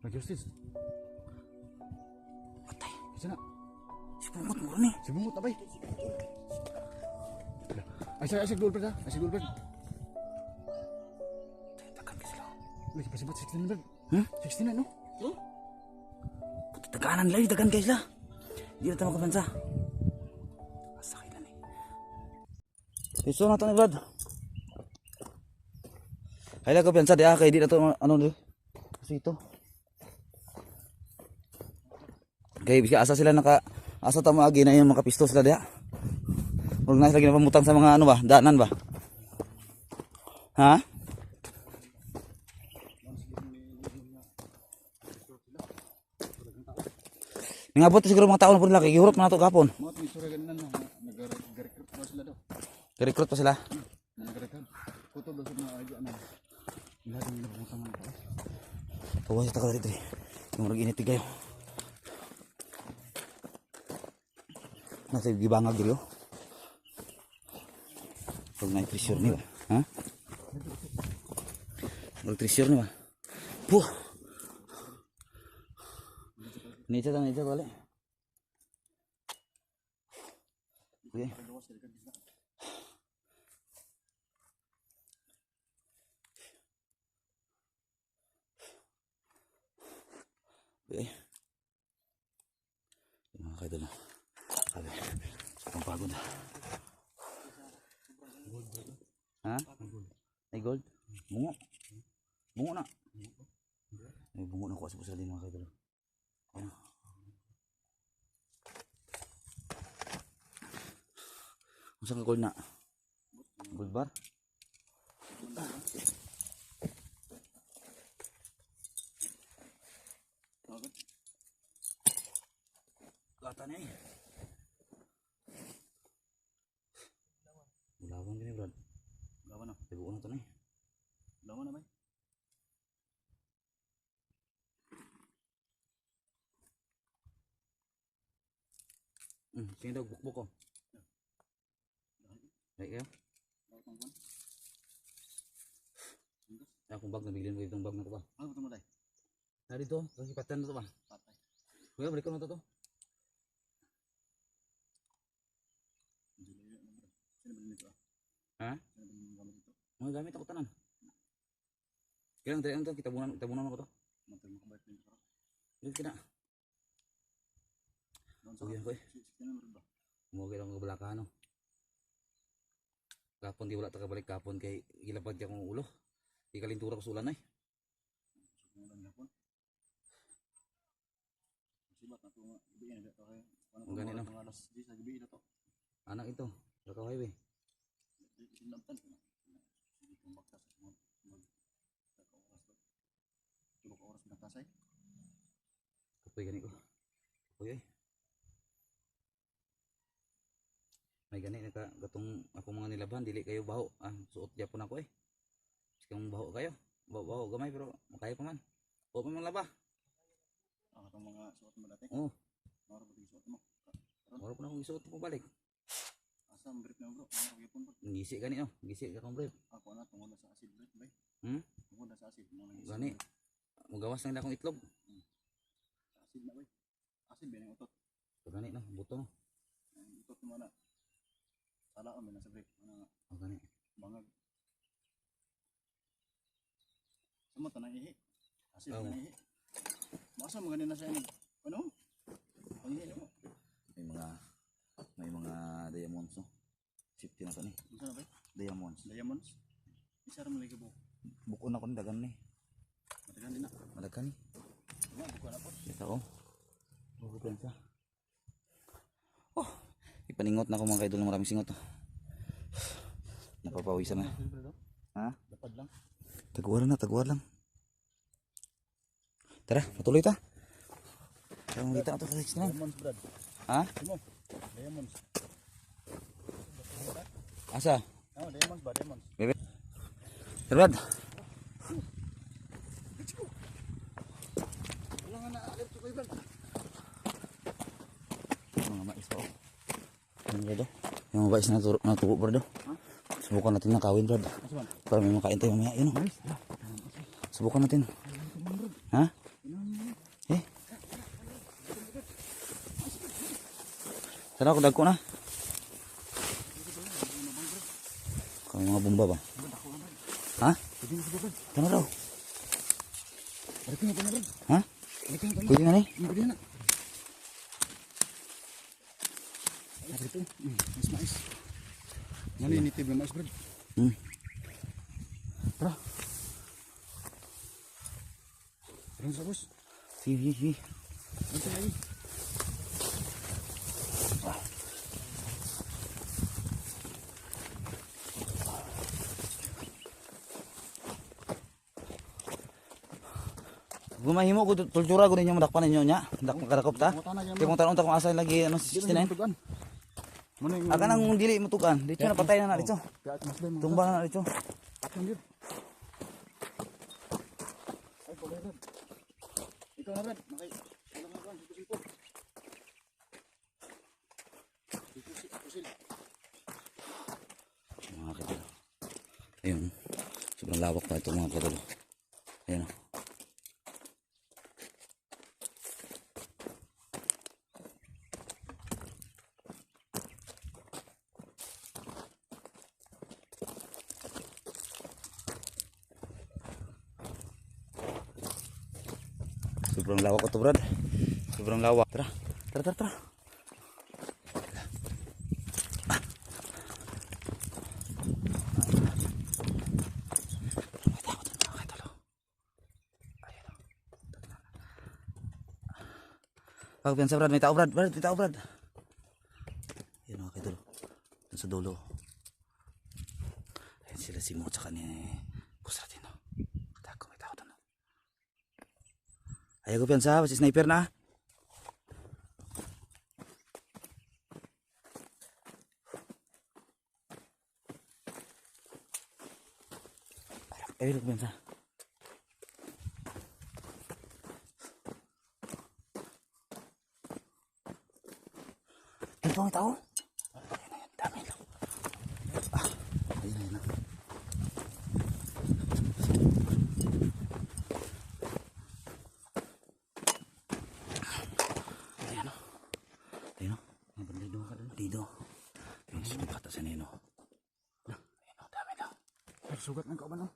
Nag-justice. Patay. Isa na. Si Bungot mo rin eh. Si Bungot, abay. Ay, sa gold bird ha. Ay, si gold bird. Tagan ka sila. Lagi pa sibat, 16 bird. 16 na, no? Puti taganan nila, tagan kayo sila. Hindi na tayo makapansa. Masakay lang eh. Piso na ito ni Brad. Ay lang kapansa, di kay di na ito, ano doon. Kasi ito. Kaya bisa asa sila asa tamo agi na yung makapisto sila diha. Huwag na sila ginapamutang sa mga ano ba, daanan ba? Ha? Ngabot siguro mga tao na po nila, kikihurot na ito kapon. Mga misura ganun na, nag-recruit pa sila daw. Recruit pa sila? Nag-recruit. Kuto daw sa mga idea na. Lahat yung nabutangan pa. Tawa sa takal dito eh. Yung marag init kayo. Nasa gibangag dito. Huwag na i-pressure niyo. Ha? Mag-pressure niyo ba? Puh! Nita kali. Okay. Okay. Mga kaidol na. Sabi. Sobrang pagod. Ha? Ay gold? Bungo. Bungo na. Ay bungo na ko sa pusala din mga kaidol. Ayan. Saan ka gold na? Gold bar? Gata niya eh. Ulawan din eh Brad. Ulawan na. Tibuon na ito na eh. Ulawan na ba eh? Sige daw, bukbuk ko. Baik kayo? Akong bag, nabigyan ko itong bag na ito ba? Ano ba ito mo tayo? Na dito, kasi patan na ito ba? Patay. Kuya, balik ko na ito to. Sino ba nito ah? Ha? Sino ba yung gamit ito? Mga gamit ako tanan. Kailang tayo ito, kitabunan ako to. Matay mo kabayat nito. Dito kina. Uyan ko eh. Sino ba ba? Umugay lang ko balaka ano. Kapon di wala takabalik kapon kay gilapad ka kong ulo. Ikalintura ko sa ulan ay. Sibat na ito nga. Gabi na ito kayo. Ang ganito. Mga alas 10 na gabi na ito. Anak ito. Lakaw highway. Sinamtan ko na. Hindi kong baktas sa mga oras ba? Tulog oras binaktasay. Kapoy gani ko. Kapoy ay. May gani naka gatong ako mga nilaban dili kayo baho. Suot gyapon ako eh. Sikang baho kayo. Baho gamay pero makaya pa man. O pa man laba. Itong mga suot mo dati. Oo. Maro ba yung suot mo? Wala pa na akong isuot ko balik. Asa ang brief na bro? Maro gyapon bro. Ngisi gani oh. Ngisi ka kong brief. Ako na tungod na sa acid brief bay. Tungod na sa acid mo nang Gani. Mugawas lang na akong itlog. acid na bay. Acid ba yung utot? Gani no, buto no. Utot mo na. Sala mo na sa brief. Ano nga? Gani. Bangag. Sumo to na ihi. Acid Oo. na ihi. Masa mga nina sa inyo? Ano? Ang ihi mo. May mga diamonds no. Safety na to ni. Ano na bay? Diamonds. Diamonds. Isa ra malay buko. Buko na ko ni dagan ni. Matagan din na. Malakan ni. Wala buko na po. Kita ko. Buko pensa. Oh, ipaningot na ko mga kaidol ng maraming singot. Napapawisan na. Ha? Dapat lang. Taguar lang. Tara, patuloy ta. Kaya makita ito sa 6 na. Diamonds brad. Ha? Simo. Diamonds. Asa? Diamonds ba? Diamonds. Bebe. Terbat. Wala nga na-alert ko brad. Mga mais pa. Ano ba? Yung mga mais na natubo bro. Subukan natin na kawin bro. Para may makain tayo mamaya. Yun o. Subukan natin. Ha? Tara ko dagko na. Kami mga bomba ba? Ha? Tara daw. Ha? Pwede na ni? Pwede na. Ito, mas mais. Naninitib na mais, Brad. Tara. Tara sa boss. Sige. Ito lagi. Gumahimo ko tultura ko ninyo madakpan ninyo nya. Dakpan ta. Kay mong tanong ta kung asa lagi ano 69. Akan ang dili mo tugan. Dito na patay na dito. Tumbang na dito. Ay, boleh Brad. Ikaw na Brad. Mga kadalo. Ayun. Sobrang lawak pa ito mga kadalo. Ayun. Sobrang lawak ito, Brad. Sobrang lawak. Tara. Pagpiansa, Brad. May tao, Brad. May tao, Brad. Yan mga kaidolo. Yan sa dulo. Ayan sila si Mo tsaka ni Kusratino. Tako, may tao doon. Ayaw ko piansa. Basta sniper na. Ayaw ko piansa. Ito ang tao. Ayan, dami lang. Ayan. Ayan. Ang bandido ka doon. Bandido. Ayan, sumipata sa nino. Ayan, dami lang. Sugat ng kauban no?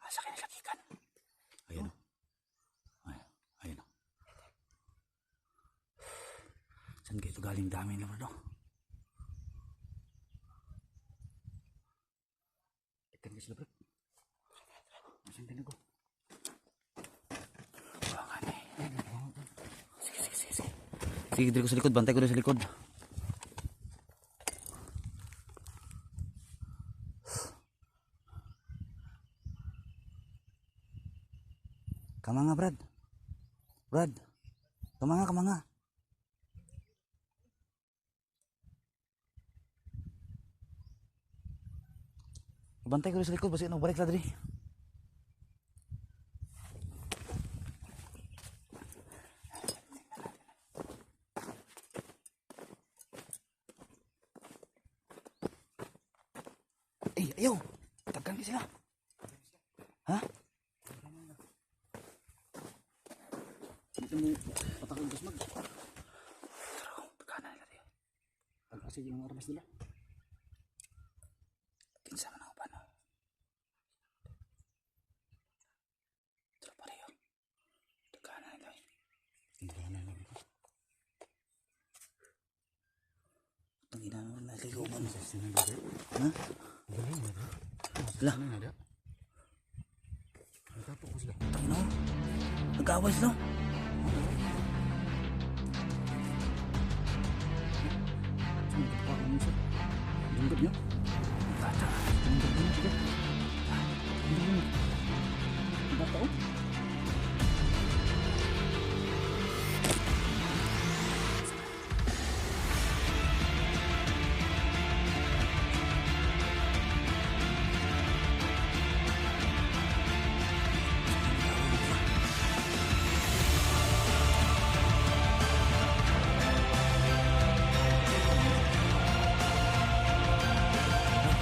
Asa kayo lakikan. Ayan. Ayan. Saan kayo ito galing dami na bro? Ikan ka sila Brad. Masang tinig ko. Buwangan eh. Sige. Sige, dito ko sa likod. Bantay ko dito sa likod. Kamanga, Brad. Kamanga. Bantay ko sa likod basta balik la diri. Ayaw. Tagan ka sila. Ha? Ito mo patakong gasmag. Pero pagkana nila tayo. Pag-asig yung armas nila. Kinsa man ako pa no? Pero pareho. Pagkana nila. Ang ina naman naligaw ba? Ha? Lah. Nagtapo ko sila. Ano? Nag-away sila. Lungkot niya. Lungkot niya sila. Bata o?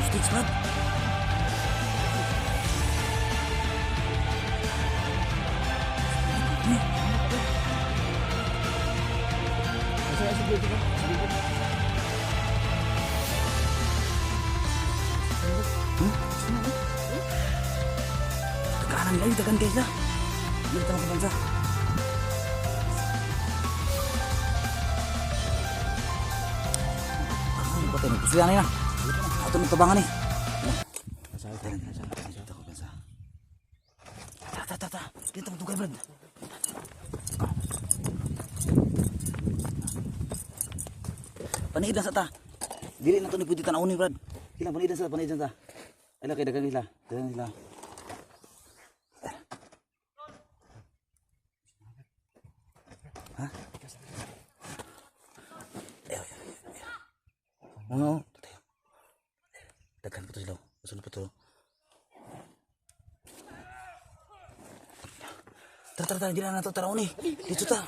Stage, Brad. Asa dito ka? Ay, dagan guys lah. Dili ta makambansa. Ano ba tayo? Nagpusuyan na. Ato ng tabangan eh. Ta. Dito mo tugay, Brad. Paniidan sa ta. Dili na to ni pwede tanawon ni Brad. Ilang paniidan sa. Ay laki dagan nila. Ha? Ano? Dagan pa to sila. Kasunod pa to. Tara, hindi na nato tanawon eh. Dito ta.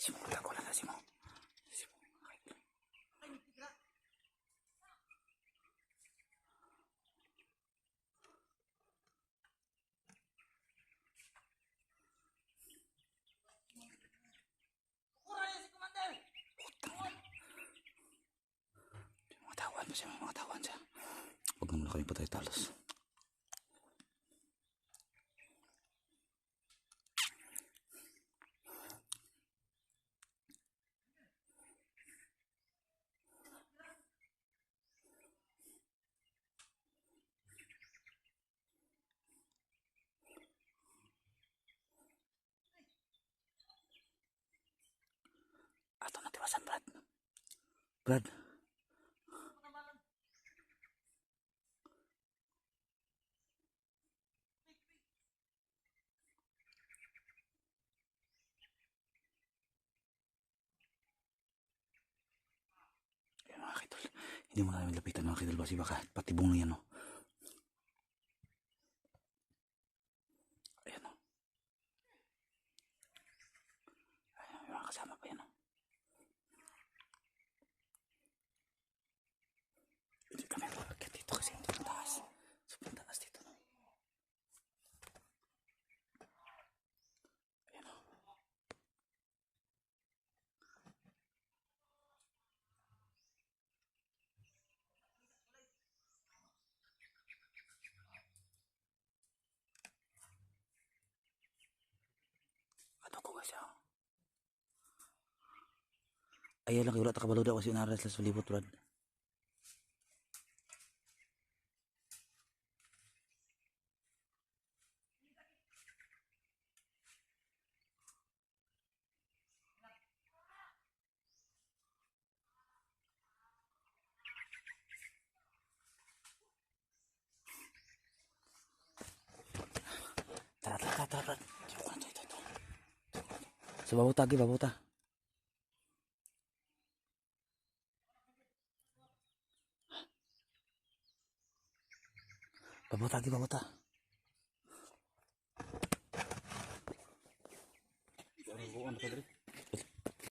Simo, ko lang na Simo. Mga tawan siya. Huwag naman kami patay talos. Ato na tiwasan, Brad. Brad. Mga kidol. Hindi mo namin lapitan mga kidol kasi baka patibong na yan, no? Ayan, no? Ayan, may mga kasama pa yan, no? Hindi kami malagyan dito kasi hindi mataas. Sobrang taas dito, no? Ayan, no? Ano ko kasi ako? Ayan lang, wala takabalo daw kasi unaras sa sulibot, Brad. Tara, Brad. Ito. Sa babuta, babuta. Babuta. Ano ka, Dre?